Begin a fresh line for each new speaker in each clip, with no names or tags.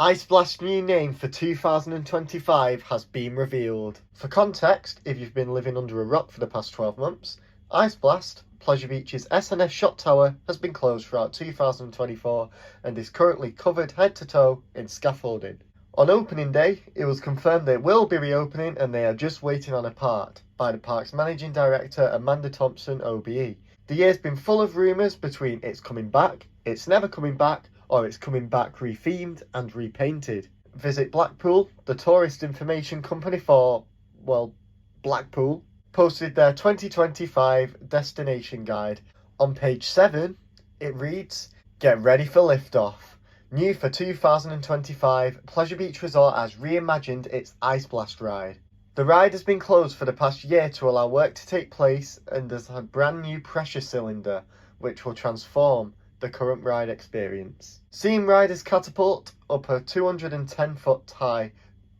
Ice Blast's new name for 2025 has been revealed. For context, if you've been living under a rock for the past 12 months, Ice Blast, Pleasure Beach's S&S shot tower, has been closed throughout 2024 and is currently covered head to toe in scaffolding. On opening day, it was confirmed they will be reopening and they are just waiting on a part by the park's managing director Amanda Thompson OBE. The year's been full of rumours between it's coming back, it's never coming back, or it's coming back rethemed and repainted. Visit Blackpool, the tourist information company for, well, Blackpool, posted their 2025 destination guide. On page 7, it reads, "Get ready for liftoff. New for 2025, Pleasure Beach Resort has reimagined its Ice Blast ride. The ride has been closed for the past year to allow work to take place and has a brand new pressure cylinder, which will transform the current ride experience. Seeing riders catapult up a 210-foot high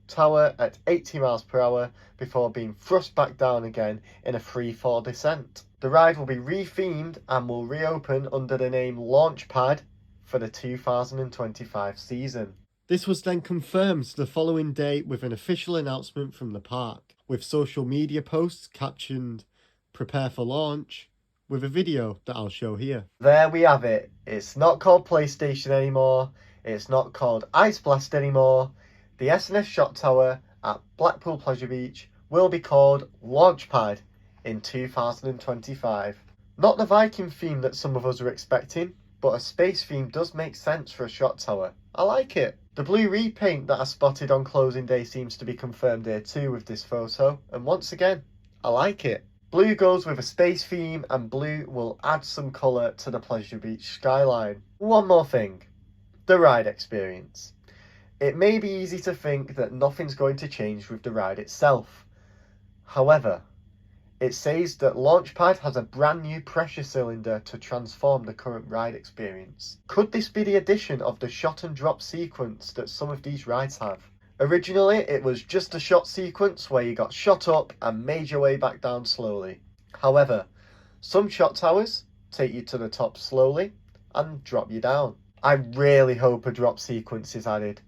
tower at 80 miles per hour before being thrust back down again in a free-fall descent. The ride will be re-themed and will reopen under the name Launchpad for the 2025 season." This was then confirmed the following day with an official announcement from the park, with social media posts captioned "Prepare for launch," with a video that I'll show here. There we have it. It's not called PlayStation anymore. It's not called Ice Blast anymore. The S&S shot tower at Blackpool Pleasure Beach will be called Launchpad in 2025. Not the Viking theme that some of us were expecting, but a space theme does make sense for a shot tower. I like it. The blue repaint that I spotted on closing day seems to be confirmed here too with this photo, and once again, I like it. Blue goes with a space theme and blue will add some colour to the Pleasure Beach skyline. One more thing, the ride experience. It may be easy to think that nothing's going to change with the ride itself. However, it says that Launchpad has a brand new pressure cylinder to transform the current ride experience. Could this be the addition of the shot and drop sequence that some of these rides have? Originally, it was just a shot sequence where you got shot up and made your way back down slowly. However, some shot towers take you to the top slowly and drop you down. I really hope a drop sequence is added.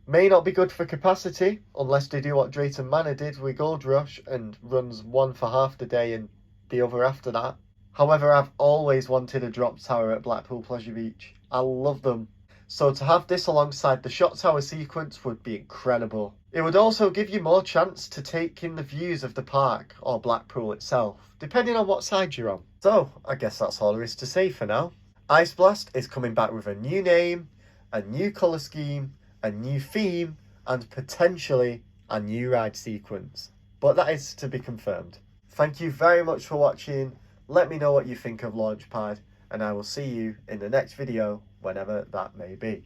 May not be good for capacity, unless they do what Drayton Manor did with Gold Rush and runs one for half the day and the other after that. However, I've always wanted a drop tower at Blackpool Pleasure Beach. I love them. So to have this alongside the shot tower sequence would be incredible. It would also give you more chance to take in the views of the park or Blackpool itself, depending on what side you're on. So, I guess that's all there is to say for now. Ice Blast is coming back with a new name, a new colour scheme, a new theme, and potentially a new ride sequence. But that is to be confirmed. Thank you very much for watching. Let me know what you think of Launchpad, and I will see you in the next video, whenever that may be.